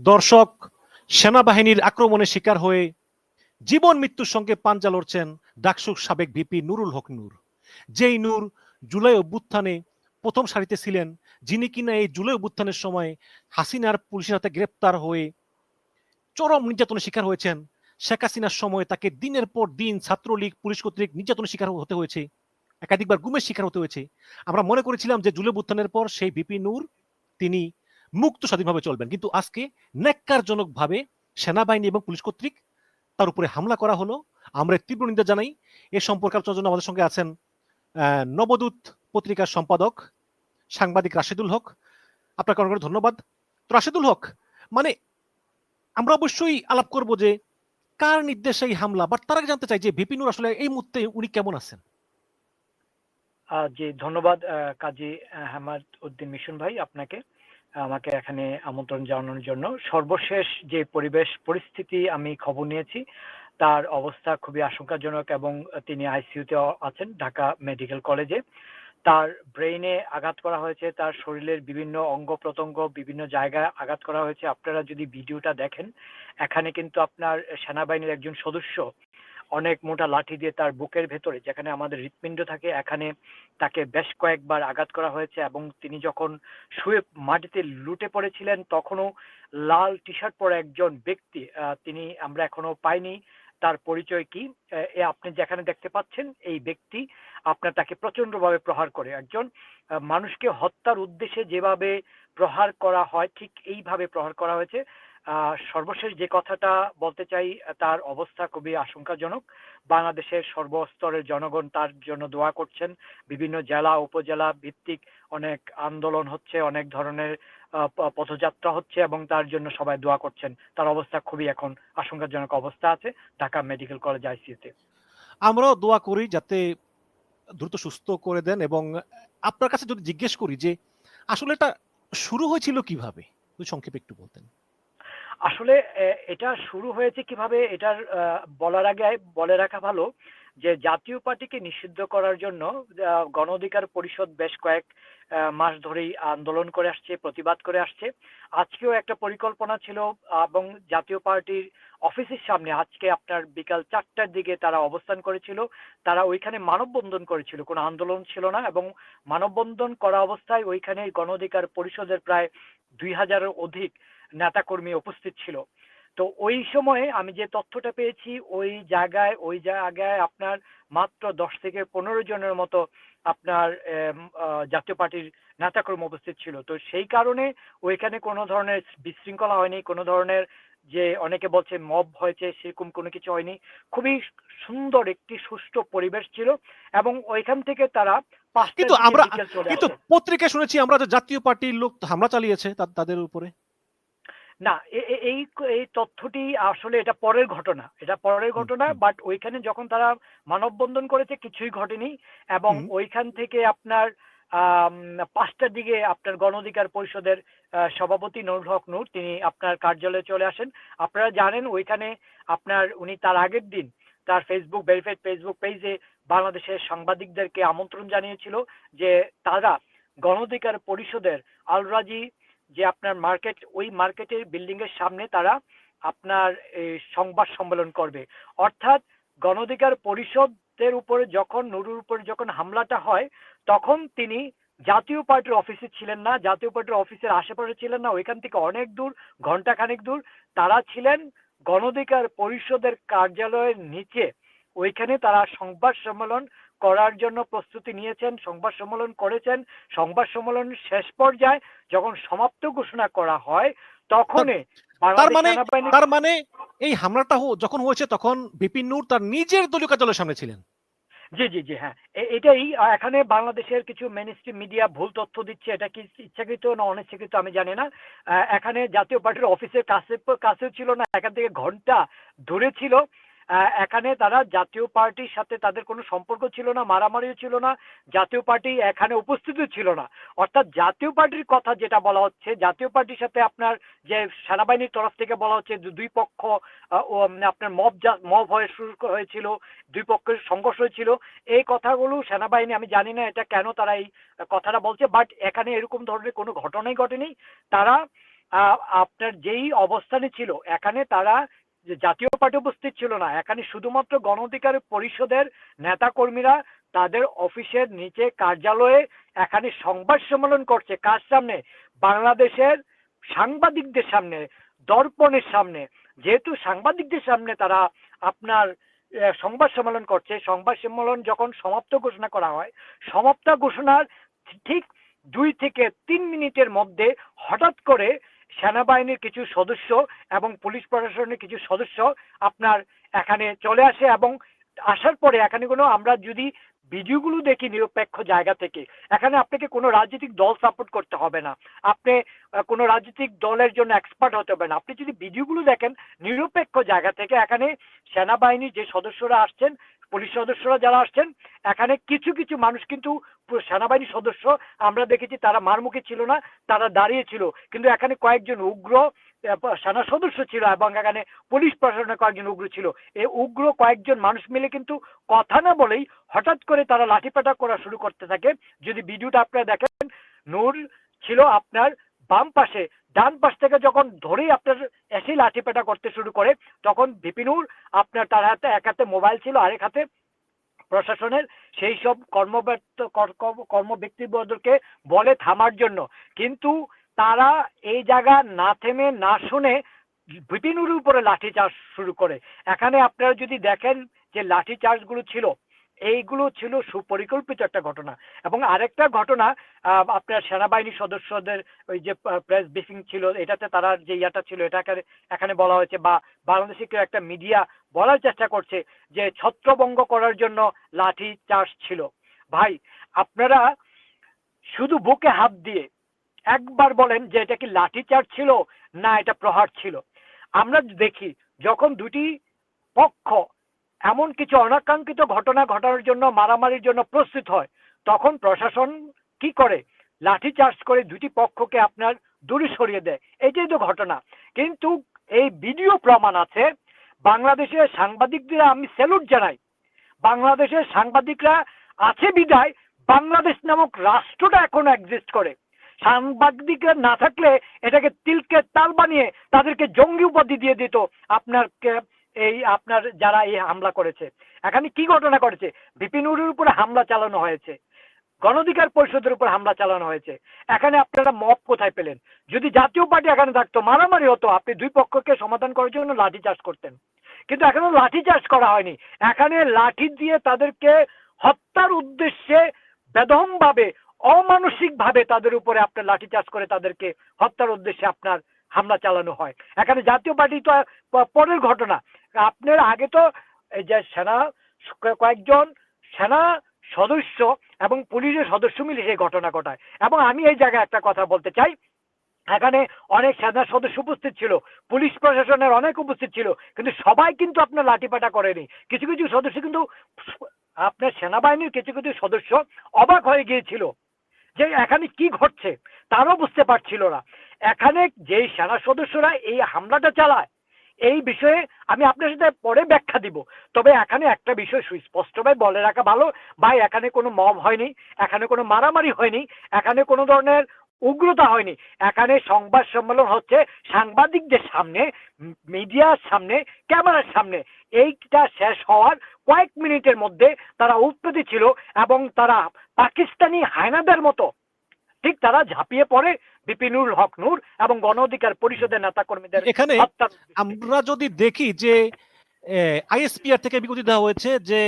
দর্শক, সেনাবাহিনীর আক্রমণের শিকার হয়ে জীবন মৃত্যুর সঙ্গে পাঞ্জা লড়ছেন ডাকসুর সাবেক ভিপি নুরুল হক নূর। যেই নূর জুলাই অভ্যুত্থানে প্রথম সারিতে ছিলেন, যিনি কিনা এই জুলাই অভ্যুত্থানের সময় হাসিনার পুলিশের হাতে গ্রেপ্তার হয়ে চরম নির্যাতনের শিকার হয়েছেন। শেখ হাসিনার সময় তাকে দিনের পর দিন ছাত্রলীগ পুলিশ কর্তৃক নির্যাতনের শিকার হতে হয়েছে, একাধিকবার গুমের শিকার হতে হয়েছে। আমরা মনে করেছিলাম যে জুলাই অভ্যুত্থানের পর সেই ভিপি নূর তিনি মুক্ত স্বাধীনভাবে চলবেন, কিন্তু আজকে ন্যাক্কারজনকভাবে সেনাবাহিনী এবং পুলিশ কর্তৃক তার উপরে হামলা করা হলো। আমরা তীব্র নিন্দা জানাই। এ সম্পর্কে আলোচনার জন্য আমাদের সঙ্গে আছেন নবদূত পত্রিকার সম্পাদক সাংবাদিক রাশেদুল হক। আপনাকে অনেক ধন্যবাদ। তো রাশেদুল হক, মানে আমরা অবশ্যই আলাপ করব যে কার নির্দেশে এই হামলা, বাট তার আগে জানতে চাই যে ভিপি নূর আসলে এই মুহূর্তে উনি কেমন আছেন? জি, ধন্যবাদ কাজী হামাদ উদ্দিন মিশন ভাই আপনাকে আমাকে এখানে আমন্ত্রণ জানানোর জন্য। সর্বশেষ যে পরিবেশ পরিস্থিতি আমি খবর নিয়েছি তার অবস্থা খুবই আশঙ্কাজনক এবং তিনি আইসিইউতে আছেন ঢাকা মেডিকেল কলেজে। তার ব্রেইনে আঘাত করা হয়েছে, তার শরীরের বিভিন্ন অঙ্গ প্রত্যঙ্গ বিভিন্ন জায়গায় আঘাত করা হয়েছে। আপনারা যদি ভিডিওটা দেখেন, এখানে কিন্তু আপনার সেনাবাহিনীর একজন সদস্য অনেক মোটা লাঠি দিয়ে তার বুকের ভেতরে যেখানে আমাদের হৃৎপিণ্ড থাকে এখানে তাকে বেশ কয়েকবার আঘাত করা হয়েছে এবং তিনি যখন শুয়ে মাটিতে লুটে পড়েছিলেন তখনও লাল টি শার্ট পরা একজন ব্যক্তি, তিনি আমরা এখনো পাইনি তার পরিচয় কি। আপনি যেখানে দেখতে পাচ্ছেন এই ব্যক্তি আপনার তাকে প্রচন্ডভাবে প্রহার করে। একজন মানুষকে হত্যার উদ্দেশ্যে যেভাবে প্রহার করা হয় ঠিক এইভাবে প্রহার করা হয়েছে। সর্বশেষ যে কথাটা বলতে চাই, তার অবস্থা খুবই আশঙ্কাজনক। বাংলাদেশের সর্বস্তরের জনগণ তার জন্য দোয়া করছেন। বিভিন্ন জেলা উপজেলা ভিত্তিক অনেক আন্দোলন হচ্ছে, অনেক ধরনের পথযাত্রা হচ্ছে এবং তার জন্য সবাই দোয়া করছেন। তার অবস্থা খুবই এখন আশঙ্কাজনক অবস্থা আছে ঢাকা মেডিকেল কলেজ আইসিইউতে। আমরাও দোয়া করি যাতে দ্রুত সুস্থ করে দেন। এবং আপনার কাছে যদি জিজ্ঞেস করি যে আসলে এটা শুরু হয়েছিল কিভাবে, যদি সংক্ষেপে একটু বলতেন। আসলে এটা শুরু হয়েছে কিভাবে এটার বলার আগে বলে রাখা ভালো যে জাতীয় পার্টিকে নিষিদ্ধ করার জন্য গণ অধিকার পরিষদ বেশ কয়েক মাস ধরেই আন্দোলন করে আসছে, প্রতিবাদ করে আসছে। আজকেও একটা পরিকল্পনা ছিল এবং জাতীয় পার্টির অফিসের সামনে আজকে আপনার বিকাল 4টার দিকে তারা অবস্থান করেছিল। তারা ওইখানে মানববন্ধন করেছিল, কোনো আন্দোলন ছিল না। এবং মানববন্ধন করা অবস্থায় ওইখানে গণ অধিকার পরিষদের প্রায় 2000-এর অধিক নেতাকর্মী উপস্থিত ছিল। তো ওই সময়ে আমি যে তথ্যটা পেয়েছি ওই জায়গায় আপনার মাত্র 10 থেকে 15 জনের মতো আপনার জাতীয় পার্টির নেতাকর্মী উপস্থিত ছিল। তো সেই কারণে ওইখানে কোনো ধরনের বিশৃঙ্খলা হয়নি, কোনো ধরনের যে অনেকে বলছে মব হয়েছে সেরকম কোনো কিছু হয়নি। খুবই সুন্দর একটি সুষ্ঠু পরিবেশ ছিল এবং ওইখান থেকে তারা 5টার কিন্তু দিকে আমরা বিকেল চলে কিন্তু আসে। পত্রিকায় শুনেছি আমরা যে জাতীয় পার্টির লোক হামলা চালিয়েছে তাদের উপরে। না, এই তথ্যটি আসলে এটা পরের ঘটনা, এটা পরের হুম, ঘটনা। হুম, বাট ওইখানে যখন তারা মানববন্ধন করেছে কিছুই ঘটেনি এবং হুম। ওইখান থেকে আপনার 5টার দিকে আপনার গণ অধিকার পরিষদের সভাপতি নুরুল হক নূর তিনি আপনার কার্যালয়ে চলে আসেন। আপনারা জানেন ওইখানে আপনার উনি তার আগের দিন তার ভেরিফাইড ফেসবুক পেজে বাংলাদেশের সাংবাদিকদেরকে আমন্ত্রণ জানিয়েছিল যে তারা গণ অধিকার পরিষদের আল রাজি যে আপনার মার্কেট, ওই মার্কেটের বিল্ডিং এর সামনে তারা আপনার সংবাদ সম্মেলন করবে। অর্থাৎ গণ অধিকার পরিষদের উপরে যখন নুরুর উপরে যখন হামলাটা হয় তখন তিনি জাতীয় পার্টির অফিসে ছিলেন না, জাতীয় পার্টির অফিসের আশেপাশে ছিলেন না, ওইখান থেকে অনেক দূর, ঘন্টাখানেক দূর। তারা ছিলেন গণ অধিকার পরিষদের কার্যালয়ের নিচে। ওইখানে তারা সংবাদ সম্মেলন করার জন্য প্রস্তুতি নিয়েছেন, সংবাদ সম্মেলন করেছেন। সংবাদ সম্মেলন শেষ পর্যায়ে যখন সমাপ্ত ঘোষণা করা হয় তা- তখনই তার বাংলাদেশ মানে সেনাবাহিনী। তার মানে এই হামলাটা যখন হয়েছে তখন বিপিন নূর তার নিজের দলীয় কার্যালয়ের সামনে ছিলেন। জি জি জি, হ্যাঁ, এটাই। এখানে বাংলাদেশের কিছু মেইনস্ট্রিম মিডিয়া ভুল তথ্য দিচ্ছে, এটা কি ইচ্ছাকৃত না অনিচ্ছাকৃত আমি জানি না। এখানে জাতীয় পার্টির অফিসের কাছেও ছিল না, এখান থেকে ঘন্টা দূরে ছিল। এখানে তারা জাতীয় পার্টির সাথে তাদের কোনো সম্পর্ক ছিল না, মারামারিও ছিল না, জাতীয় পার্টি এখানে উপস্থিতও ছিল না। অর্থাৎ জাতীয় পার্টির কথা যেটা বলা হচ্ছে, জাতীয় পার্টির সাথে আপনার যে সেনাবাহিনীর তরফ থেকে বলা হচ্ছে দুই পক্ষ আপনার মব হয়ে শুরু হয়েছিল, দুই পক্ষের সংঘর্ষ হয়েছিল, এই কথাগুলো সেনাবাহিনী, আমি জানি না এটা কেন তারা এই কথাটা বলছে, বাট এখানে এরকম ধরনের কোনো ঘটনাই ঘটেনি। তারা আপনার যেই অবস্থানে ছিল, এখানে তারা যে জাতীয় পার্টি উপস্থিত ছিল না, এখানে শুধুমাত্র গণ অধিকার পরিষদের নেতা কর্মীরা তাদের অফিসের নিচে কার্যালয়ে এখানে সংবাদ সম্মেলন করছে। কার সামনে? বাংলাদেশের সাংবাদিকদের সামনে, দর্পণের সামনে। যেহেতু সাংবাদিকদের সামনে তারা আপনার সংবাদ সম্মেলন করছে, সংবাদ সম্মেলন যখন সমাপ্ত ঘোষণা করা হয়, সমাপ্ত ঘোষণার ঠিক 2 থেকে 3 মিনিটের মধ্যে হঠাৎ করে সেনাবাহিনীর কিছু সদস্য এবং পুলিশ প্রশাসনের কিছু সদস্য আপনার এখানে চলে আসে, এবং আসার পরে এখানে কোনো, আমরা যদি ভিডিওগুলো দেখি নিরপেক্ষ জায়গা থেকে, এখানে আপনাকে কোনো রাজনৈতিক দল সাপোর্ট করতে হবে না, আপনি কোনো রাজনৈতিক দলের জন্য এক্সপার্ট হতে হবে না। আপনি যদি ভিডিওগুলো দেখেন নিরপেক্ষ জায়গা থেকে, এখানে সেনাবাহিনীর যে সদস্যরা আসছেন, পুলিশ সদস্যরা যারা আসছেন, এখানে কিছু কিছু মানুষ কিন্তু সেনাবাহিনীর সদস্য আমরা দেখেছি তারা মারমুখী ছিল না, তারা দাঁড়িয়ে ছিল। কিন্তু এখানে কয়েকজন উগ্র সেনা সদস্য ছিল এবং এখানে পুলিশ প্রশাসনের কয়েকজন উগ্র ছিল। এই উগ্র কয়েকজন মানুষ মিলে কিন্তু কথা না বলেই হঠাৎ করে তারা লাঠিপেটা করা শুরু করতে থাকে। যদি ভিডিওটা আপনারা দেখেন, নূর ছিল আপনার বাম পাশে, ডান পাশ থেকে যখন ধরেই আপনার এসে লাঠিপেটা করতে শুরু করে, তখন বিপিনুর আপনার তার হাতে এক হাতে মোবাইল ছিল, আরেক হাতে প্রশাসনের সেই সব কর্মব্যক্তিবর্গকে বলে থামার জন্য। কিন্তু তারা এই জায়গা না থেমে না শুনে বিপিনুরের উপরে লাঠিচার্জ শুরু করে। এখানে আপনারা যদি দেখেন যে লাঠিচার্জ গুলো ছিল, এইগুলো ছিল সুপরিকল্পিত একটা ঘটনা। এবং আরেকটা ঘটনা, আপনার সেনাবাহিনী সদস্যদের ওই যে প্রেস ব্রিফিং ছিল, এটাতে তারা যে ইয়াটা ছিল এটাকে এখানে বলা হয়েছে, বা বাংলাদেশে কেউ একটা মিডিয়া বলার চেষ্টা করছে যে ছত্রভঙ্গ করার জন্য লাঠি চার্জ ছিল। ভাই, আপনারা শুধু বুকে হাত দিয়ে একবার বলেন যে এটা কি লাঠি চার্জ ছিল না এটা প্রহার ছিল। আমরা দেখি যখন দুটি পক্ষ এমন কিছু অনাকাঙ্ক্ষিত ঘটনা ঘটানোর জন্য, মারামারির জন্য প্রস্তুত হয়, তখন প্রশাসন কি করে? লাঠি চার্জ করে দুটি পক্ষকে আপনার দূরে সরিয়ে দেয়। এটাই তো ঘটনা। কিন্তু এই ভিডিও প্রমাণ আছে। বাংলাদেশের সাংবাদিকদের আমি স্যালুট জানাই। বাংলাদেশের সাংবাদিকরা আছে বিদায় বাংলাদেশ নামক রাষ্ট্রটা এখনো এক্সিস্ট করে। সাংবাদিকরা না থাকলে এটাকে তিলকে তাল বানিয়ে তাদেরকে জঙ্গি উপাধি দিয়ে দিত আপনার এই আপনার যারা এই হামলা করেছে। এখানে কি ঘটনা করেছে? বিপিনুরের উপরে হামলা চালানো হয়েছে, গণ অধিকার পরিষদের উপর হামলা চালানো হয়েছে। এখানে আপনারা মব কোথায় পেলেন? যদি জাতীয় পার্টি এখানে থাকতো, মারামারি হতো, আপনি দুই পক্ষকে সমাধান করার জন্য লাঠি চার্জ করতেন। কিন্তু এখনো লাঠি চার্জ করা হয়নি। এখানে লাঠি দিয়ে তাদেরকে হত্যার উদ্দেশ্যে বেদম ভাবে, অমানসিক ভাবে তাদের উপরে আপনার লাঠি চার্জ করে তাদেরকে হত্যার উদ্দেশ্যে আপনার হামলা চালানো হয়। এখানে জাতীয় পার্টি তো পরের ঘটনা। আপনার আগে তো এই যে সেনা, কয়েকজন সেনা সদস্য এবং পুলিশের সদস্য মিলে সেই ঘটনা ঘটায়। এবং আমি এই জায়গায় একটা কথা বলতে চাই, এখানে অনেক সেনা সদস্য উপস্থিত ছিল, পুলিশ প্রশাসনের অনেক উপস্থিত ছিল, কিন্তু সবাই কিন্তু আপনার লাঠিপাটা করেনি। কিছু কিছু সদস্য কিন্তু, আপনার সেনাবাহিনীর কিছু কিছু সদস্য অবাক হয়ে গিয়েছিল যে এখানে কি ঘটছে, তারাও বুঝতে পারছিল না। এখানে যেই সেনা সদস্যরা এই হামলাটা চালায়, এই বিষয়ে আমি আপনার সাথে পরে ব্যাখ্যা দিব। তবে এখানে একটা বিষয় সুস্পষ্টভাবে বলে রাখা ভালো, ভাই এখানে কোনো মব হয়নি, এখানে কোনো মারামারি হয়নি, এখানে কোনো ধরনের উগ্রতা হয়নি। এখানে সংবাদ সম্মেলন হচ্ছে সাংবাদিকদের সামনে, মিডিয়ার সামনে, ক্যামেরার সামনে। এইটা শেষ হওয়ার কয়েক মিনিটের মধ্যে তারা উৎপত্তি ছিল এবং তারা পাকিস্তানি হায়নাদের মতো ঠিক তারা ঝাঁপিয়ে পড়ে বিপিনুর হক নূর এবং গণ অধিকার পরিষদের নেতা কর্মীদের এখানে হত্যা। আমরা যদি দেখি যে আইএসপিআর থেকে বিজ্ঞপ্তি দেওয়া হয়েছে যে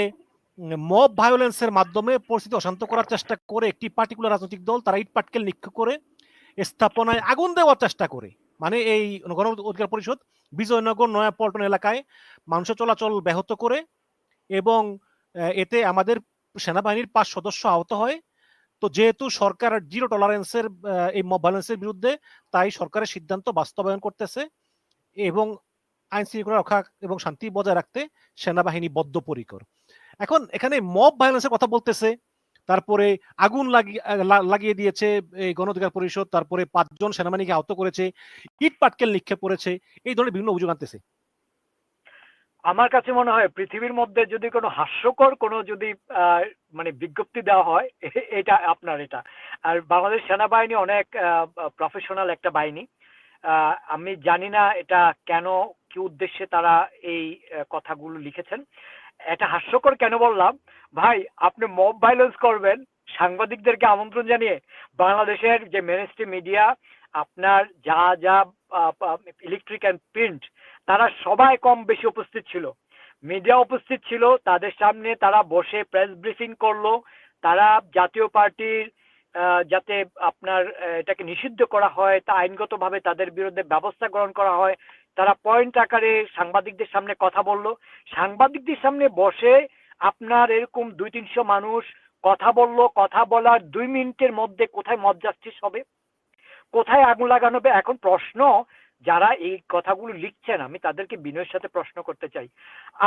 মব ভায়োলেন্সের মাধ্যমে পরিস্থিতি অশান্ত করার চেষ্টা করে একটি পার্টিকুলার রাজনৈতিক দল তারা ইট পাটকেল নিক্ষেপ করে স্থাপনায় আগুন দেওয়ার চেষ্টা করে। মানে এই গণ অধিকার পরিষদ বিজয়নগর নয়াপল্টন এলাকায় মানুষের চলাচল ব্যাহত করে এবং এতে আমাদের সেনাবাহিনীর 5 সদস্য আহত হয়। তো যেহেতু সরকার জিরো টলারেন্সের এই মব ভায়োলেন্সের বিরুদ্ধে, তাই সরকারের সিদ্ধান্ত বাস্তবায়ন করতেছে এবং আইন শৃঙ্খলা রক্ষা এবং শান্তি বজায় রাখতে সেনাবাহিনী বদ্ধপরিকর। এখন এখানে মব ভায়োলেন্সের কথা বলতেছে, তারপরে আগুন লাগিয়ে দিয়েছে এই গণ অধিকার পরিষদ, তারপরে 5 জন সেনাবাহিনীকে আহত করেছে, ইট পাটকেল নিক্ষেপ করেছে, এই ধরনের বিভিন্ন অভিযোগ আনতেছে। আমার কাছে মনে হয় পৃথিবীর মধ্যে যদি কোনো হাস্যকর কোনো যদি মানে বিজ্ঞপ্তি দেওয়া হয়, এটা আপনার এটা। আর বাংলাদেশ সেনাবাহিনী অনেক প্রফেশনাল একটা বাহিনী। আমি জানি না এটা কেন, কি উদ্দেশ্যে তারা এই কথাগুলো লিখেছেন। এটা হাস্যকর কেন বললাম, ভাই আপনি মব ভাইলেন্স করবেন সাংবাদিকদেরকে আমন্ত্রণ জানিয়ে? বাংলাদেশের যে মেনস্ট্রিম মিডিয়া, আপনার যা যা ইলেকট্রিক অ্যান্ড প্রিন্ট, তারা সবাই কম বেশি উপস্থিত ছিল, মিডিয়া উপস্থিত ছিল, তাদের সামনে তারা বসে প্রেস ব্রিফিং করলো। তারা জাতীয় পার্টির যাতে আপনার এটাকে নিষিদ্ধ করা হয়, তা আইনগতভাবে তাদের বিরুদ্ধে ব্যবস্থা গ্রহণ করা হয়, তারা পয়েন্ট আকারে সাংবাদিকদের সামনে কথা বলল। সাংবাদিকদের সামনে বসে আপনার এরকম 200-300 মানুষ কথা বলল, কথা বলার 2 মিনিটের মধ্যে কোথায় মব জাস্টিস হবে, কোথায় আগুন লাগানো হবে? এখন প্রশ্ন, যারা এই কথাগুলো লিখছেন, আমি তাদেরকে বিনয়ের সাথে প্রশ্ন করতে চাই,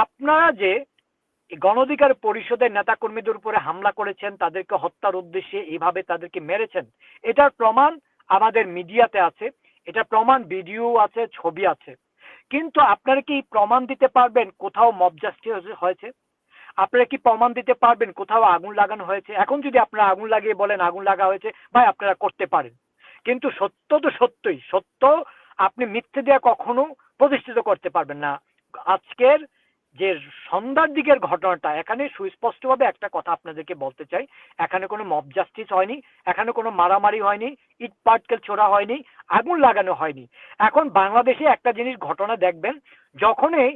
আপনারা যে গণ অধিকার পরিষদের নেতাকর্মীদের উপরে হামলা করেছেন, তাদেরকে হত্যার উদ্দেশ্যে এইভাবে তাদেরকে মেরেছেন, এটার প্রমাণ আমাদের মিডিয়াতে আছে, এটা প্রমাণ ভিডিও আছে, ছবি আছে। কিন্তু আপনারা কি প্রমাণ দিতে পারবেন কোথাও মব জাস্টিস হয়েছে? আপনারা কি প্রমাণ দিতে পারবেন কোথাও আগুন লাগানো হয়েছে? এখন যদি আপনারা আগুন লাগিয়ে বলেন আগুন লাগা হয়েছে, ভাই আপনারা করতে পারেন, কিন্তু সত্য তো সত্যই সত্য, আপনি মিথ্যে দিয়ে কখনো প্রতিষ্ঠিত করতে পারবেন না। আজকের যে সন্ধ্যার দিকের ঘটনাটা, এখানে সুস্পষ্টভাবে একটা কথা আপনাদেরকে বলতে চাই, এখানে কোনো মব জাস্টিস হয়নি, এখানে কোনো মারামারি হয়নি, ইট পাটকেল ছোড়া হয়নি, আগুন লাগানো হয়নি। এখন বাংলাদেশে একটা জিনিস ঘটনা দেখবেন, যখনই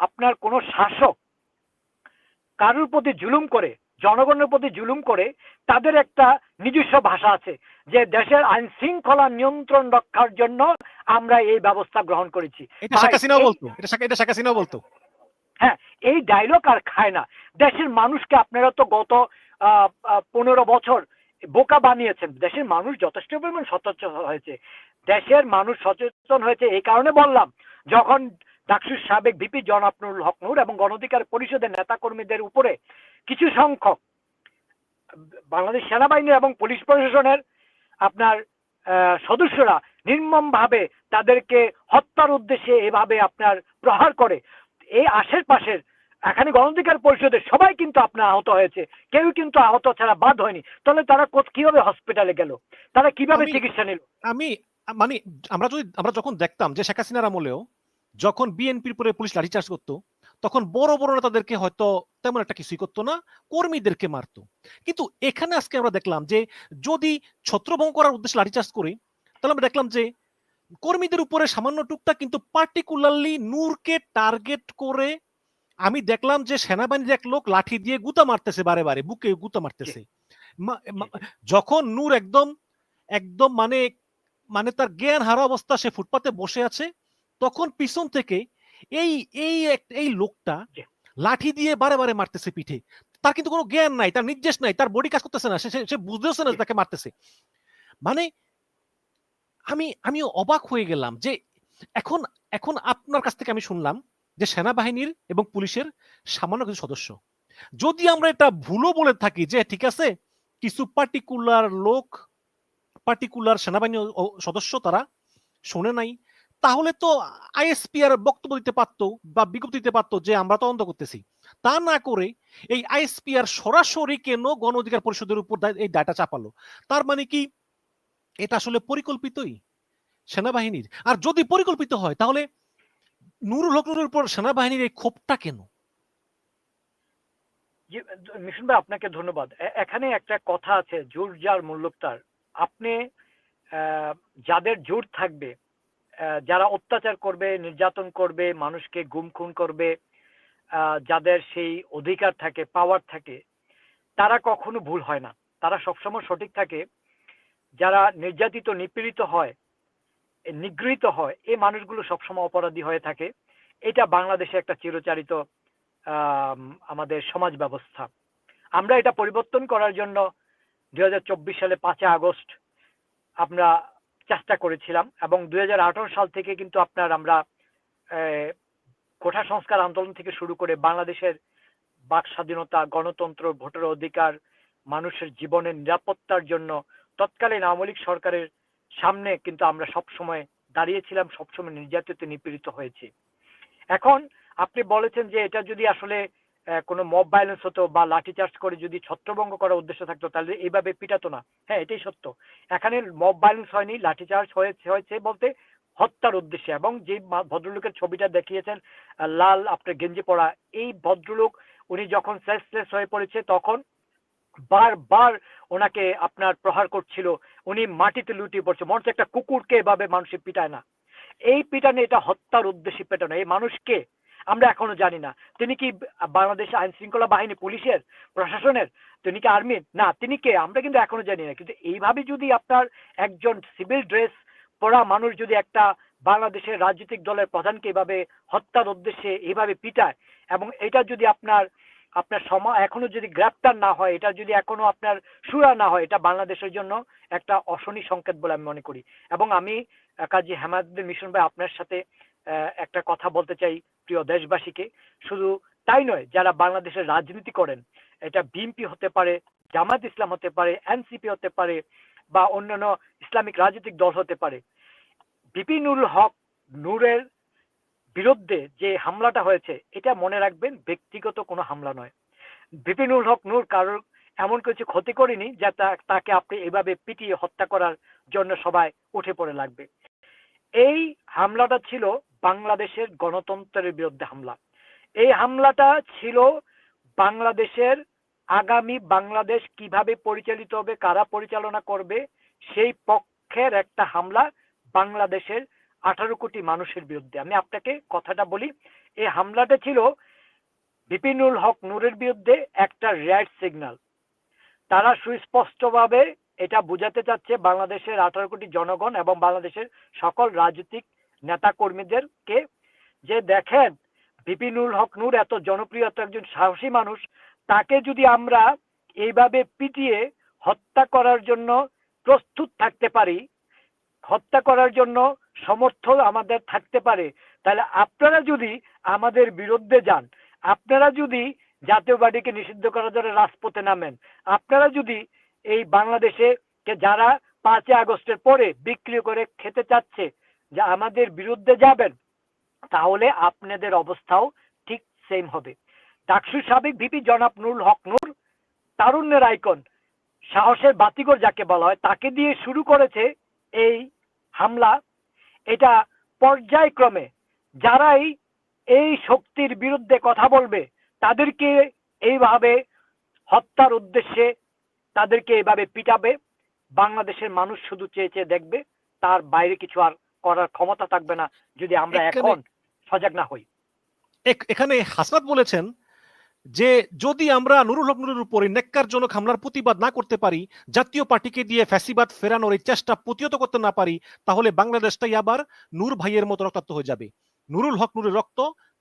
আপনার কোনো শাসক কারোর প্রতি জুলুম করে, জনগণের প্রতি জুলুম করে, তাদের একটা নিজস্ব ভাষা আছে যে দেশের আইন শৃঙ্খলা নিয়ন্ত্রণ রক্ষার জন্য আমরা এই ব্যবস্থা গ্রহণ করেছি। এটা শেখ হাসিনাও বলতো, এটা শেখ হাসিনাও বলতো। হ্যাঁ, এই ডায়লগ আর খায় না। দেশের মানুষকে আপনারা তো গত 15 বছর বোকা বানিয়েছেন। দেশের মানুষ যথেষ্ট পরিমাণ সচেতন হয়েছে, দেশের মানুষ সচেতন হয়েছে এই কারণে বললাম, যখন ডাকসুর সাবেক ভিপি জনাব নুরুল হক নূর এবং গণ অধিকার পরিষদের নেতাকর্মীদের উপরে কিছু সংখ্যক বাংলাদেশ সেনাবাহিনী এবং পুলিশ প্রশাসনের আপনার সদস্যরা নির্মমভাবে তাদেরকে হত্যার উদ্দেশ্যে এভাবে আপনার প্রহার করে, এই আশেপাশের এখানে গণ অধিকার পরিষদের সবাই কিন্তু আপনার আহত হয়েছে, কেউ কিন্তু আহত ছাড়া বাদ হয়নি। তাহলে তারা কিভাবে হসপিটালে গেল, তারা কিভাবে চিকিৎসা নিল? আমি মানে আমরা যখন দেখতাম যে শেখ হাসিনার আমলেও যখন বিএনপির উপরে পুলিশ লাঠিচার্জ করতো, তখন বড় বড় নেতাদেরকে হয়তো তেমন একটা কিছুই করতো না, কর্মীদেরকে মারতো। কিন্তু এখানে আজকে আমরা দেখলাম যে যদি ছত্রভঙ্গ করার উদ্দেশ্যে লাঠিচার্জ করি, তাহলে আমরা দেখলাম যে কর্মীদের উপরে সামান্য টুকটা, কিন্তু পার্টিকুলারলি নূরকে টার্গেট করে আমি দেখলাম যে সেনাবাহিনীর এক লোক লাঠি দিয়ে গুতা মারতেছে, বারে বারে বুকে গুতা মারতেছে। যখন নূর একদম একদম মানে মানে তার জ্ঞান হারা অবস্থা, সে ফুটপাতে বসে আছে, তখন পিছন থেকে এই এই এই লোকটা লাঠি দিয়ে বারে বারে মারতেছে পিঠে। তার কিন্তু কোনো জ্ঞান নাই, তার নির্দেশ নাই, তার বডি কাজ করতেছে না, সে বুঝতেছে না তাকে মারতেছে। মানে আমি অবাক হয়ে গেলাম যে এখন এখন আপনার কাছ থেকে আমি শুনলাম যে সেনাবাহিনীর এবং পুলিশের সামান্য কিছু সদস্য, যদি আমরা এটা ভুলও বলে থাকি যে ঠিক আছে কিছু পার্টিকুলার লোক, পার্টিকুলার সেনাবাহিনী সদস্য তারা শোনে নাই, তাহলে তো আইএসপি আর বক্তব্য দিতে পারতো বা বিজ্ঞপ্তি দিতে পারতো যে আমরা তদন্ত করতেছি। তা না করে এই আইএসপি আর সরাসরি কেন গণ অধিকার পরিষদের উপর এই দায়টা চাপালো? তার মানে কি এটা আসলে পরিকল্পিতই সেনাবাহিনীর? আর যদি পরিকল্পিত হয় তাহলে নুরুল হক নুরের উপর সেনাবাহিনীর এই ক্ষোভটা কেন? মিশন ভাই আপনাকে ধন্যবাদ। এখানে একটা কথা আছে, জোর যার মূল্য তার। আপনি যাদের জোর থাকবে, যারা অত্যাচার করবে, নির্যাতন করবে, মানুষকে গুম খুন করবে, যাদের সেই অধিকার থাকে, পাওয়ার থাকে, তারা কখনো ভুল হয় না, তারা সবসময় সঠিক থাকে। যারা নির্যাতিত নিপীড়িত হয়, নিগৃহীত হয়, এই মানুষগুলো সবসময় অপরাধী হয়ে থাকে। এটা বাংলাদেশে একটা চিরচারিত আমাদের সমাজ ব্যবস্থা। আমরা এটা পরিবর্তন করার জন্য 2024 সালে 5 আগস্ট আমরা চেষ্টা করেছিলাম, এবং 2018 সাল থেকে কিন্তু আমরা কোঠা সংস্কার আন্দোলন থেকে শুরু করে বাংলাদেশের বাক স্বাধীনতা, গণতন্ত্র, ভোটের অধিকার, মানুষের জীবনের নিরাপত্তার জন্য তৎকালীন আওয়ামী লীগ সরকারের সামনে কিন্তু আমরা সবসময় দাঁড়িয়েছিলাম, সবসময় নির্যাতিত নিপীড়িত হয়েছি। এখন আপনি বলেছেন যে এটা যদি আসলে কোনো মব ভায়োলেন্স হতো বা লাঠিচার্জ করে যদি ছত্রভঙ্গ করার উদ্দেশ্য থাকতো তাহলে এইভাবে পিটাতো না। হ্যাঁ, এটাই সত্য। এখানে মব ভায়োলেন্স হয়নি, লাঠিচার্জ হয়েছে বলতে হত্যার উদ্দেশ্যে। এবং যে ভদ্রলোকের ছবিটা দেখিয়েছেন লাল আপনার গেঞ্জি পরা, এই ভদ্রলোক উনি যখন সেন্সলেস হয়ে পড়েছে তখন বারবার ওনাকে আপনার প্রহার করছিল, উনি মাটিতে লুটিয়ে পড়ছে। মনে হচ্ছে একটা কুকুরকে এভাবে মানুষের পিটায় না। এই পিটানে এটা হত্যার উদ্দেশ্যে পেটানো। এই মানুষকে আমরা এখনো জানি না তিনি কি বাংলাদেশ আইন শৃঙ্খলা বাহিনী, পুলিশের, প্রশাসনের, তিনি কি আর্মির, না তিনি কে আমরা কিন্তু এখনো জানি না। কিন্তু এইভাবে যদি আপনার একজন সিভিল ড্রেস পরা মানুষ যদি একটা বাংলাদেশের রাজনৈতিক দলের প্রধানকে এভাবে হত্যার উদ্দেশ্যে এইভাবে পিটায়, এবং এটা যদি আপনার আপনার এখনো যদি গ্রেপ্তার না হয়, এটা যদি এখনো আপনার সুরা না হয়, এটা বাংলাদেশের জন্য একটা অশনি সংকেত বলে আমি মনে করি। এবং আমি কাজী হেমায়েতুদ্দিন মিশন ভাই আপনার সাথে একটা কথা বলতে চাই প্রিয় দেশবাসীকে। শুধু তাই নয়, যারা বাংলাদেশের রাজনীতি করেন, এটা বিএনপি হতে পারে, জামাত ইসলাম হতে পারে, এনসিপি হতে পারে, বা অন্যান্য ইসলামিক রাজনৈতিক দল হতে পারে, ভিপি নুরুল হক নূরের বিরুদ্ধে যে হামলাটা হয়েছে এটা মনে রাখবেন ব্যক্তিগত কোনো হামলা নয়। ভিপি নুরুল হক নূর কারোর এমন কিছু ক্ষতি করেনি যে তাকে আপনি এভাবে পিটিয়ে হত্যা করার জন্য সবাই উঠে পড়ে লাগবে। এই হামলাটা ছিল বাংলাদেশের গণতন্ত্রের বিরুদ্ধে হামলা। এই হামলাটা ছিল বাংলাদেশের আগামী বাংলাদেশ কিভাবে পরিচালিত হবে, কারা পরিচালনা করবে সেই পক্ষের একটা হামলা বাংলাদেশের 18 কোটি মানুষের বিরুদ্ধে। আমি আপনাকে কথাটা বলি, এই হামলাটা ছিল বিপিনুল হক নূরের বিরুদ্ধে একটা রেড সিগন্যাল। তারা সুস্পষ্টভাবে এটা বুঝাতে চাচ্ছে বাংলাদেশের 18 কোটি জনগণ এবং বাংলাদেশের সকল রাজনৈতিক নেতা কর্মীদেরকে যে দেখেন বিপিনুল হক নূর এত জনপ্রিয়, এত একজন সাহসী মানুষ, তাকে যদি আমরা এইভাবে পিটিয়ে হত্যা করার জন্য প্রস্তুত থাকতে পারি, হত্যা করার জন্য সমর্থন আমাদের থাকতে পারে, তাহলে আপনারা যদি আমাদের বিরুদ্ধে যান, আপনারা যদি জাতীয় পার্টিকে নিষিদ্ধ করার জন্য রাজপথে নামেন, আপনারা যদি এই বাংলাদেশে যারা 5 আগস্টের পরে বিক্রি করে খেতে চাচ্ছে যে আমাদের বিরুদ্ধে যাবেন, তাহলে আপনাদের অবস্থাও ঠিক সেম হবে। ডাকসুর সাবেক ভিপি জনাব নুরুল হক নূর তারুণ্যের আইকন, সাহসের বাতিঘর যাকে বলা হয়, তাকে দিয়ে শুরু করেছে এই হামলা। এটা পর্যায়ক্রমে যারাই এই শক্তির বিরুদ্ধে কথা বলবে তাদেরকে এইভাবে হত্যার উদ্দেশ্যে তাদেরকে এইভাবে পিটাবে। বাংলাদেশের মানুষ শুধু চেয়ে চেয়ে দেখবে, তার বাইরে কিছু আর করার ক্ষমতা থাকবে না যদি আমরা এখন সজাগ না হই। এখানে হাসনাত বলেছেন যে যদি আমরা নুরুল হক নূরের উপরে ন্যাক্কারজনক হামলার প্রতিবাদ না করতে পারি, জাতীয় পার্টিকে দিয়ে ফ্যাসিবাদ ফেরানোর এই চেষ্টা প্রতিহত করতে না পারি, তাহলে বাংলাদেশটাই আবার নূর ভাইয়ের মতো রক্তাক্ত হয়ে যাবে। নুরুল হক নূরের রক্ত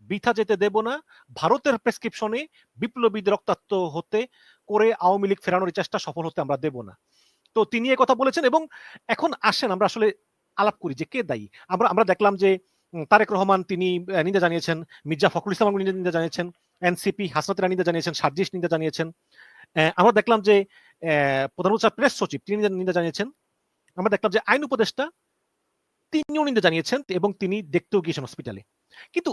বৃথা যেতে দেব না। ভারতের প্রেসক্রিপশনে বিপ্লবীদের রক্তাক্ত হতে করে আওয়ামী লীগ ফেরানোর চেষ্টা সফল হতে আমরা দেব না। তো তিনি কথা বলেছেন। এবং এখন আসেন আমরা আসলে আলাপ করি যে কে দায়ী। আমরা দেখলাম যে তারেক রহমান তিনি নিন্দা জানিয়েছেন, মির্জা ফখরুল ইসলাম নিন্দা জানিয়েছেন, এনসিপি হাসনাত রানী নিন্দা জানিয়েছেন, সার্জিস নিন্দা জানিয়েছেন। আমরা দেখলাম যে প্রধানমন্ত্রী প্রেস সচিব তিনি নিন্দা জানিয়েছেন। আমরা দেখলাম যে আইন উপদেষ্টা তিনিও নিন্দা জানিয়েছেন এবং তিনি দেখতেও গিয়েছেন হসপিটালে। কিন্তু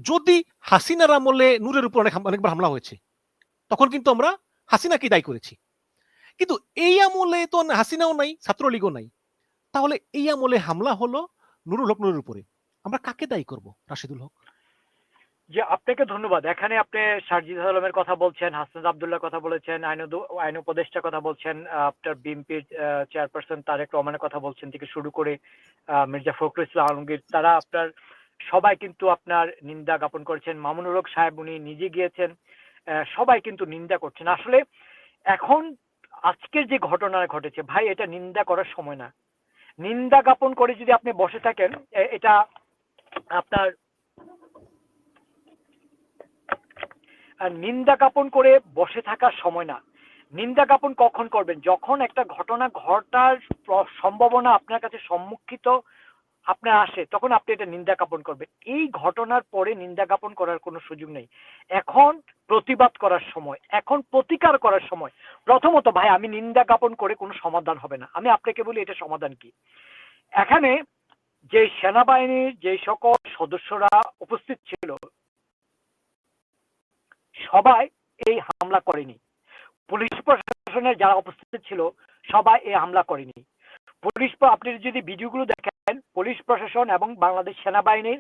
যদি হাসিনার আমলে নূরের উপর অনেকবার হামলা হয়েছে, তখন কিন্তু আমরা হাসিনাকে দায়ী করেছি। কিন্তু এই আমলে তো হাসিনাও নাই, ছাত্রলীগও নাই, তাহলে এই আমলে হামলা হলো নুরুল হক নূরের উপরে, আমরা কাকে দায়ী করব? রাশিদুল হক। যে আপনাকে ধন্যবাদ। এখানে আপনি সারজিদ আলমের কথা বলছেন, হাসনাত আব্দুল্লাহর কথা বলেছেন, আইন উপদেষ্টার কথা বলছেন, আপনার বিএনপির চেয়ারপারসন তারেক রহমানের কথা বলছেন থেকে শুরু করে মির্জা ফখরুল ইসলাম আলমগীর, তারা আপনার সবাই কিন্তু আপনার নিন্দা জ্ঞাপন করেছেন। মামুনুর হক সাহেব উনি নিজে গিয়েছেন, সবাই কিন্তু নিন্দা করছেন। আসলে এখন আজকের যে ঘটনা ঘটেছে ভাই, এটা নিন্দা করার সময় না। নিন্দা জ্ঞাপন করে যদি আপনি বসে থাকেন, এটা আপনার নিন্দা জ্ঞাপন করে বসে থাকার সময় না। নিন্দা জ্ঞাপন কখন করবেন? যখন একটা ঘটনা ঘটার সম্ভাবনা আপনার কাছে সম্মুখিত আপনার আসে, তখন আপনি এটা নিন্দা জ্ঞাপন করবেন। এই ঘটনার পরে নিন্দা জ্ঞাপন করার কোনো সুযোগ নেই। এখন প্রতিবাদ করার সময়, এখন প্রতিকার করার সময়। প্রথমত ভাই, আমি নিন্দা জ্ঞাপন করে কোনো সমাধান হবে না। আমি আপনাকে বলি এটা সমাধান কি। এখানে যে সেনাবাহিনীর যে সকল সদস্যরা উপস্থিত ছিল, সবাই এই হামলা করেনি। পুলিশ প্রশাসনের যারা উপস্থিত ছিল সবাই এই হামলা করেনি। আপনি যদি ভিডিওগুলো দেখেন, পুলিশ প্রশাসন এবং বাংলাদেশ সেনাবাহিনীর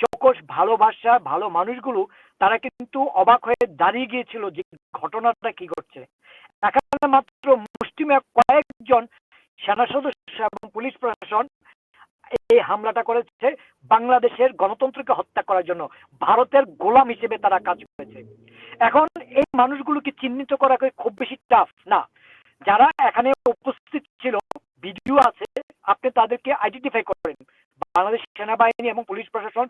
চৌকস ভালোবাসা ভালো মানুষগুলো তারা কিন্তু অবাক হয়ে দাঁড়িয়ে গিয়েছিল যে ঘটনাটা কি ঘটছে। এখানে মাত্র মুষ্টিমেয় কয়েকজন সেনা সদস্য এবং পুলিশ প্রশাসন এই হামলাটা করেছে বাংলাদেশের গণতন্ত্রকে হত্যা করার জন্য। ভারতের গোলাম হিসেবে তারা কাজ করেছে। এখন এই মানুষগুলোকে চিহ্নিত করা খুব বেশি টাফ না। যারা এখানে উপস্থিত ছিল, ভিডিও আছে, আপনি তাদেরকে আইডেন্টিফাই করেন। বাংলাদেশ সেনাবাহিনী এবং পুলিশ প্রশাসন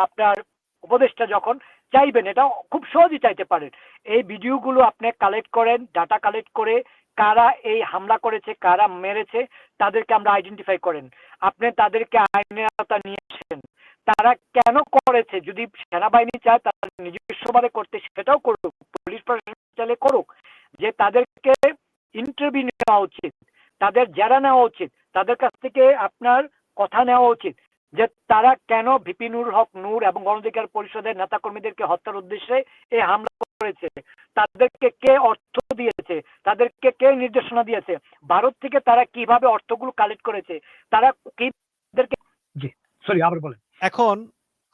আপনার উপদেষ্টা যখন চাইবেন, এটা খুব সহজেই চাইতে পারেন। এই ভিডিওগুলো আপনি কালেক্ট করেন, ডাটা কালেক্ট করে কারা এই হামলা করেছে, কারা মেরেছে, তাদেরকে আমরা আইডেন্টিফাই করেন। আপনি তাদেরকে আইনের আওতায় নিয়ে আসেন। তারা কেন করেছে, যদি সেনাবাহিনী চায় তারা নিজস্বভাবে করতে সেটাও করুক, পুলিশ প্রশাসন চাইলে করুক। যে তাদেরকে ইন্টারভিউ নেওয়া উচিত, তাদের জেরা নেওয়া উচিত, তাদের কাছ থেকে আপনার কথা নেওয়া উচিত যে তারা কেন ভিপি নুরুল হক নূর এবং গণঅধিকার পরিষদের নেতাকর্মীদেরকে হত্যার উদ্দেশ্যে এই হামলা করেছে। তাদেরকে কে অর্থ দিয়েছে, তাদেরকে কে নির্দেশনা দিয়েছে, ভারত থেকে তারা কিভাবে অর্থগুলো কালেক্ট করেছে, তারা কি জি সরি আবার বলেন। এখন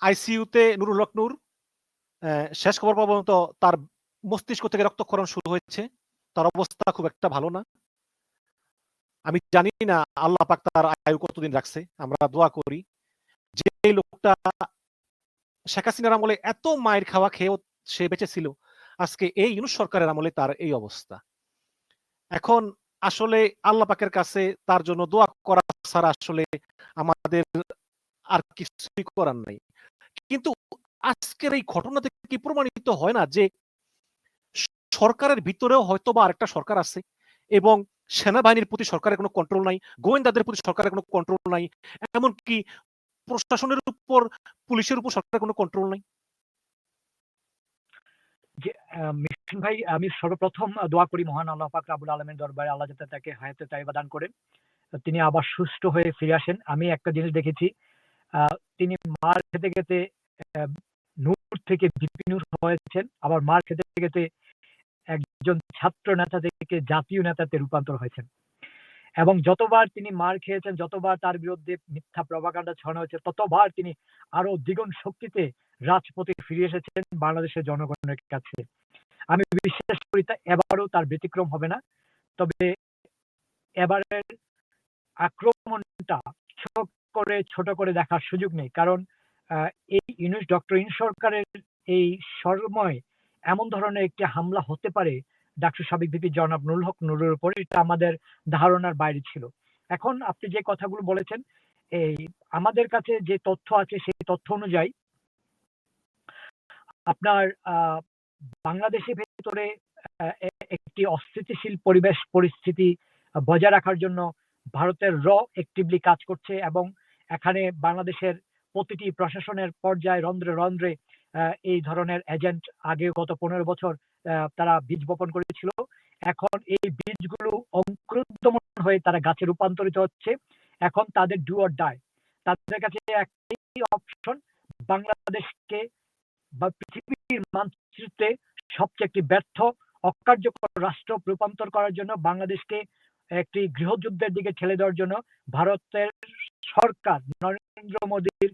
আইসিইউতে নুরুল হক নূর, শেষ খবর পর্যন্ত তার মস্তিষ্ক থেকে রক্তক্ষরণ শুরু হয়েছে। তার অবস্থা খুব একটা ভালো না। আমি জানি না আল্লাহ পাক তার আয়ু কতদিন রাখছে। আমরা দোয়া করি যে লোকটা শেখ হাসিনার আমলে এত মায়ের খাওয়া খেয়েও সে বেঁচে ছিল, আজকে এই ইউনূস সরকারের আমলে তার এই অবস্থা। এখন আসলে আল্লাহ পাকের কাছে তার জন্য দোয়া করা ছাড়া আসলে আমাদের আর কিছুই করার নাই। কিন্তু আজকের এই ঘটনা থেকে কি প্রমাণিত হয় না যে সরকারের ভিতরেও হয়তো বা আরেকটা সরকার আছে এবং সেনাবাহিনীর প্রতি সরকারের কোনো কন্ট্রোল নাই, গোয়েন্দাদের প্রতি সরকারের কোনো কন্ট্রোল নাই, এমনকি প্রশাসনের উপর, পুলিশের উপর সরকারের কোনো কন্ট্রোল নাই। যে মিশন ভাই, আমি সর্বপ্রথম দোয়া করি মহান আল্লাহ পাক রব্বুল আলামিনের দরবারে আল্লাহ যাতে তাকে হায়াতে তাইবা দান করেন, তিনি আবার সুস্থ হয়ে ফিরে আসেন। আমি একটা জিনিস দেখেছি, তিনি মার খেতে খেতে নূর থেকে ভিপি নূর হয়েছেন, আবার মার খেতে খেতে একজন ছাত্র নেতা থেকে জাতীয় নেতাতে রূপান্তর হয়েছেন। এবং যতবার তিনি মার খেয়েছেন, যতবার তার বিরুদ্ধে মিথ্যা প্রপাগান্ডা ছড়ানো হয়েছে, ততবার তিনি আরো দ্বিগুণ শক্তিতে রাজপথে ফিরে এসেছেন বাংলাদেশের জনগণের কাছে। আমি বিশ্বাস করি এবারও তার ব্যতিক্রম হবে না। তবে এবারের আক্রমণটা ছোট করে দেখার সুযোগ নেই, কারণ এই ডক্টর ইউনূস সরকারের এই সময় এমন ধরনের একটি হামলা হতে পারে ডাকসুর সাবেক ভিপি জনাব নুরুল হক নূরের উপর, এটা আমাদের ধারণার বাইরে ছিল। এখন আপনি যে কথাগুলো বলেছেন, এই আমাদের কাছে যে তথ্য আছে সেই তথ্য অনুযায়ী আপনার বাংলাদেশের ভেতরে একটি অস্থিতিশীল পরিস্থিতি বজায় রাখার জন্য ভারতের অ্যাক্টিভলি কাজ করছে, এবং এখানে বাংলাদেশের প্রতিটি প্রশাসনের পর্যায়ে রন্ধ্রে রন্ধ্রে এই ধরনের এজেন্ট আগে গত 15 বছর তারা বীজ বপন করেছিল। এখন এই বীজগুলো অঙ্কুরোদ্গমন হয়ে তারা গাছে রূপান্তরিত হচ্ছে। এখন তাদের ডু অর ডাই, তাদের কাছে একটাই অপশন, বাংলাদেশকে বা পৃথিবীর মানচিত্রে সবচেয়ে একটি ব্যর্থ অকার্যকর রাষ্ট্র রূপান্তর করার জন্য, বাংলাদেশকে একটি গৃহযুদ্ধের দিকে ঠেলে দেওয়ার জন্য ভারতের সরকার, নরেন্দ্র মোদীর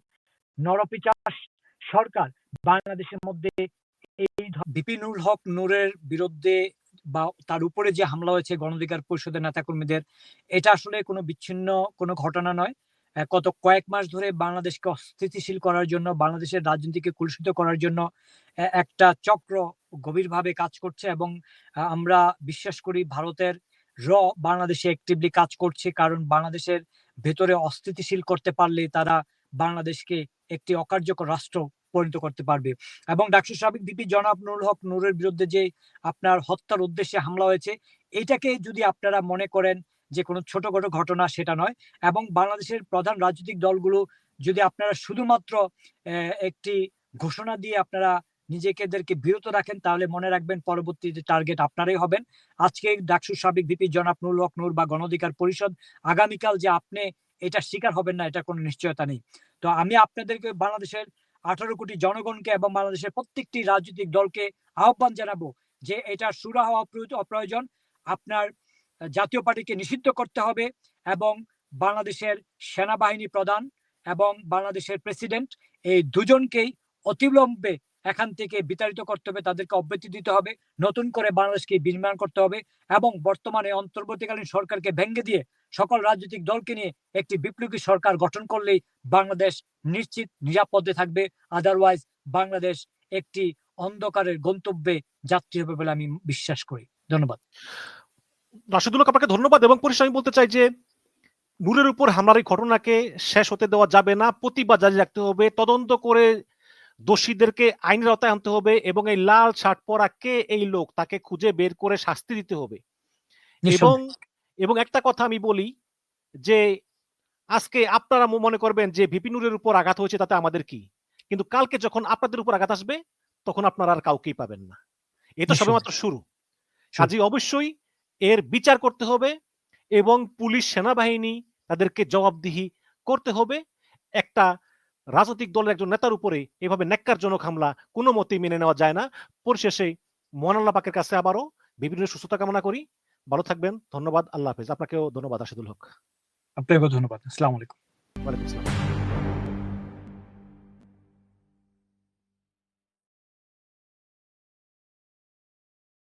নরপিচাস সরকার বাংলাদেশের মধ্যে এই ভিপি নুরুল হক নূরের বিরুদ্ধে বা তার উপরে যে হামলা হয়েছে গণঅধিকার পরিষদের নেতাকর্মীদের, এটা আসলে কোনো বিচ্ছিন্ন কোনো ঘটনা নয়। গত কয়েক মাস ধরে বাংলাদেশকে অস্থিতিশীল করার জন্য, বাংলাদেশের রাজনীতিকে কলুষিত করার জন্য একটা চক্র গভীরভাবে কাজ করছে, এবং আমরা বিশ্বাস করি ভারতের বাংলাদেশে অ্যাক্টিভলি কাজ করছে, কারণ বাংলাদেশের ভেতরে অস্থিতিশীল করতে পারলে তারা বাংলাদেশকে একটি অকার্যকর রাষ্ট্র পরিণত করতে পারবে। এবং ডাকসুর সাবেক ভিপি জনাব নুরুল হক নূরের বিরুদ্ধে যে আপনার হত্যার উদ্দেশ্যে হামলা হয়েছে, এটাকে যদি আপনারা মনে করেন যে কোনো ছোটখাটো ঘটনা, সেটা নয়। এবং বাংলাদেশের প্রধান রাজনৈতিক দলগুলো যদি আপনারা শুধুমাত্র একটি ঘোষণা দিয়ে আপনারা নিজেদেরকে বিরত রাখেন, তাহলে মনে রাখবেন পরবর্তীতে টার্গেট আপনারাই হবেন। আজকে ডাকসুর সাবেক ভিপি জনাব নুরুল হক নূর বা গণঅধিকার পরিষদ, আগামীকাল যে আপনি এটা শিকার হবেন না, এটা কোনো নিশ্চয়তা নেই। তো আমি আপনাদেরকে বাংলাদেশের 18 কোটি জনগণকে এবং বাংলাদেশের প্রত্যেকটি রাজনৈতিক দলকে আহ্বান জানাবো যে এটা সুরা হওয়া প্রয়োজন। আপনার জাতীয় পার্টিকে নিষিদ্ধ করতে হবে এবং বাংলাদেশের সেনাবাহিনী প্রধান এবং বাংলাদেশের প্রেসিডেন্ট এই দুজনকেই অতিবিলম্বে এখান থেকে বিতাড়িত করতে হবে, তাদেরকে অব্যাহতি দিতে হবে, নতুন করে বাংলাদেশকে বিনির্মাণ করতে হবে এবং বর্তমানে অন্তর্বর্তীকালীন সরকারকে ভেঙে দিয়ে সকল রাজনৈতিক দলকে নিয়ে একটি বিপ্লবী সরকার গঠন করলেই বাংলাদেশ নিশ্চিত নিরাপদে থাকবে। আদারওয়াইজ বাংলাদেশ একটি অন্ধকারের গন্তব্যে যাত্রী হবে বলে আমি বিশ্বাস করি। ধন্যবাদ। রাশেদুল হক, আপনাকে ধন্যবাদ। এবং পরিশেষে আমি বলতে চাই যে নূরের উপর হামলার এই ঘটনাকে শেষ হতে দেওয়া যাবে না, প্রতিবাদ জারি রাখতে হবে, তদন্ত করে দোষীদেরকে আইনের আওতায় আনতে হবে এবং এই লাল শার্ট পরা কে এই লোক তাকে খুঁজে বের করে শাস্তি দিতে হবে। এবং এবং একটা কথা আমি বলি যে আজকে আপনারা মনে করবেন যে ভিপি নূরের উপর আঘাত হয়েছে তাতে আমাদের কি, কিন্তু কালকে যখন আপনাদের উপর আঘাত আসবে তখন আপনারা আর কাউকেই পাবেন না। এ তো সবেমাত্র শুরু। কাজেই অবশ্যই এর বিচার করতে হবে এবং পুলিশ সেনাবাহিনী তাদেরকে জবাবদিহি করতে হবে। একটা রাজনৈতিক দলের একজন নেতার উপরে এভাবে ন্যাক্কারজনক হামলা কোনো মতেই মেনে নেওয়া যায় না। পরিশেষে মহান আল্লাহ পাকের কাছে আবারও বিভিন্ন সুস্থতা কামনা করি। ভালো থাকবেন। ধন্যবাদ। আল্লাহ হাফেজ। আপনাকেও ধন্যবাদ রাশেদুল হক। আপনাকেও ধন্যবাদ। আসসালামু আলাইকুম। ওয়ালাইকুম আসসালাম।